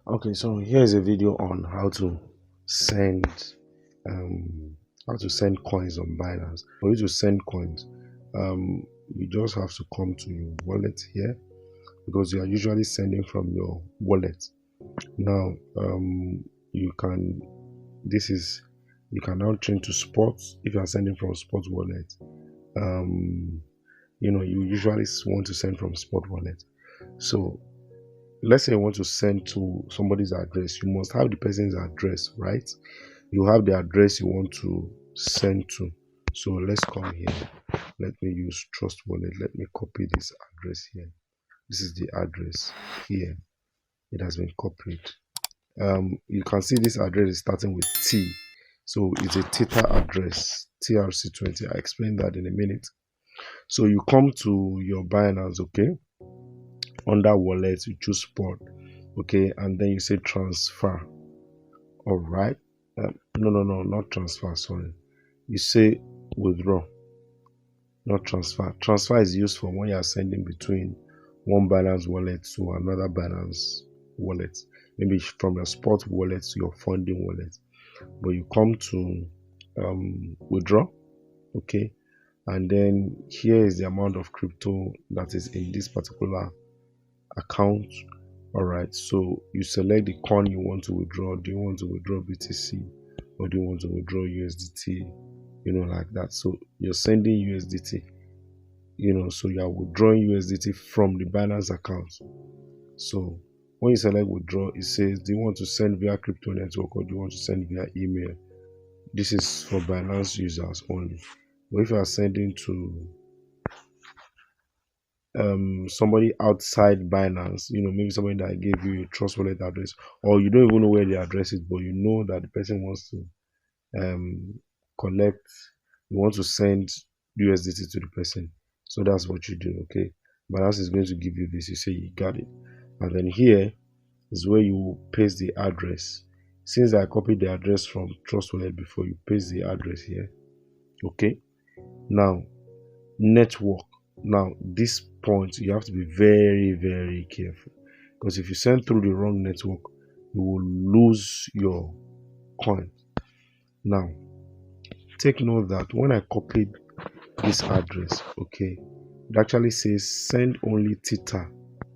Okay, so here's a video on send how to send coins on Binance. For you to send coins, you just have to come to your wallet here because you are usually sending from your wallet. Now, you can this is you can now change to sports if you are sending from sports wallet. You usually want to send from sport wallet. So let's say you want to send to somebody's address, you must have the person's address, right? You have the address you want to send to. So let's come here. Let me use Trust Wallet. Let me copy this address here. This is the address here. It has been copied. You can see this address is starting with T. So it's a Theta address, TRC20. I explain that in a minute. So you come to your Binance, okay? Under wallet, you choose sport, okay? And then you say transfer. All right. No, not transfer. Sorry. You say withdraw, not transfer. Transfer is used for when you are sending between one Binance wallet to another Binance wallet, maybe from your spot wallet to your funding wallet. But you come to withdraw, okay, and then here is the amount of crypto that is in this particular account. All right, so you select the coin you want to withdraw. Do you want to withdraw BTC or do you want to withdraw USDT? Like that. So you're sending USDT, so you are withdrawing USDT from the Binance account. So when you select withdraw, it says, do you want to send via crypto network or do you want to send via email? This is for Binance users only. But if you are sending to somebody outside Binance, maybe somebody that gave you a trust wallet address, or you don't even know where the address is, but you know that the person wants to collect, you want to send USDT to the person. So that's what you do, okay? Binance is going to give you this. You say you got it, and then here is where you paste the address. Since I copied the address from Trust Wallet before, you paste the address here, okay? Now, network. Now, this point you have to be very, very careful because if you send through the wrong network, you will lose your coin. Now, take note that when I copied this address, okay, it actually says send only Theta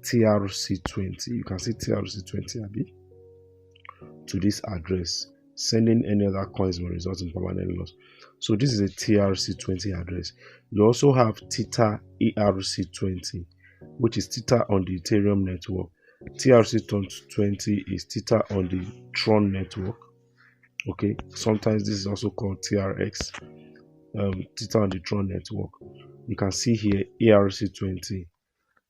TRC20. You can see TRC20 Abi to this address. Sending any other coins will result in permanent loss. So this is a TRC20 address. You also have Theta ERC20, which is Theta on the Ethereum network. TRC20 is Theta on the Tron network. Okay, sometimes this is also called TRX, Theta on the Tron network. You can see here ERC20.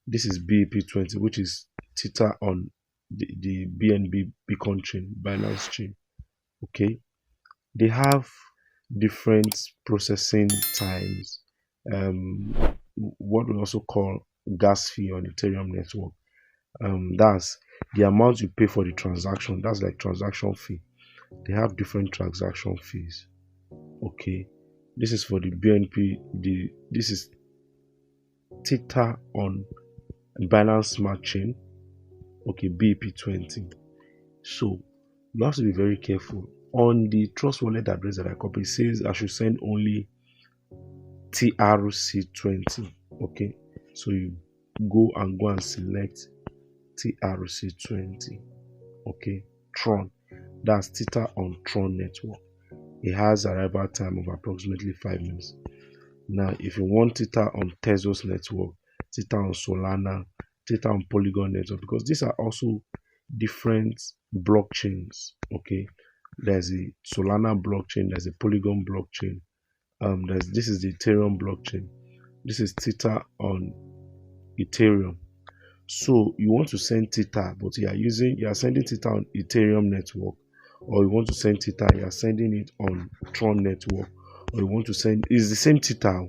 This is BEP20, which is Theta on the BNB Beacon chain, Binance chain. Okay, they have different processing times. What we also call gas fee on Ethereum network. That's the amount you pay for the transaction. That's like transaction fee. They have different transaction fees. Okay, this is for the BNP. This is Theta on Binance Smart Chain. Okay, BP20. So you have to be very careful. On the Trust Wallet address that I copied, it says I should send only TRC20. Okay, so you go and select TRC20. Okay, Tron. That's Theta on Tron network. It has arrival time of approximately 5 minutes. Now, if you want Theta on Tezos network, Theta on Solana, Theta on Polygon network, because these are also different blockchains. Okay, there's a Solana blockchain, there's a Polygon blockchain. This is the Ethereum blockchain. This is Theta on Ethereum. So you want to send Theta, but you are sending Theta on Ethereum network, or you want to send Theta, you are sending it on Tron network, or you want to send it's the same Theta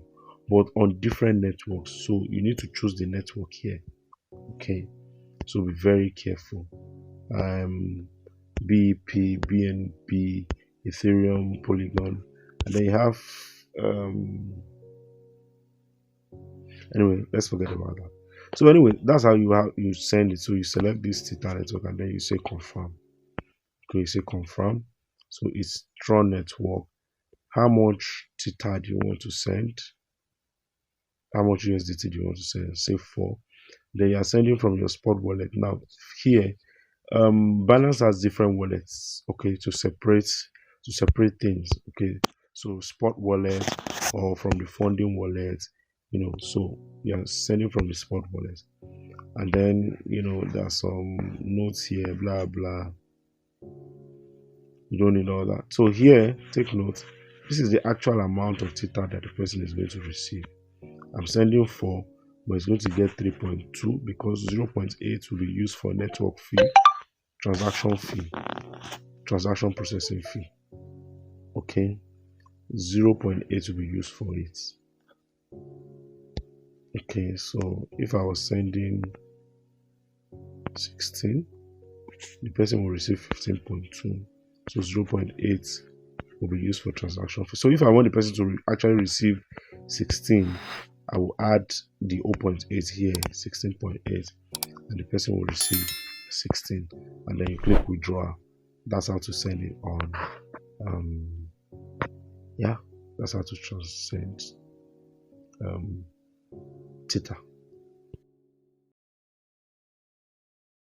but on different networks. So you need to choose the network here. Okay, so be very careful. BEP, BNB, Ethereum, Polygon, and then you have anyway, let's forget about that. So anyway, that's how you send it. So you select this Theta network and then you say confirm. Okay, you say confirm. So it's Tron network. How much Theta do you want to send? How much USDT do you want to send? Say 4. Then you are sending from your spot wallet. Now here, Binance has different wallets. Okay, to separate things. Okay, so spot wallet or from the funding wallet. So you are sending from the spot wallet, and then there's some notes here, blah blah. You don't need all that. So here, take note. This is the actual amount of Theta that the person is going to receive. I'm sending 4, but it's going to get 3.2 because 0.8 will be used for network fee, transaction fee, transaction processing fee. Okay, 0.8 will be used for it. Okay, so if I was sending 16, the person will receive 15.2. So 0.8 will be used for transaction fee. So if I want the person to actually receive 16, I will add the 0.8 here, 16.8, and the person will receive 16. And then you click withdraw. That's how to send it on. That's how to send Theta.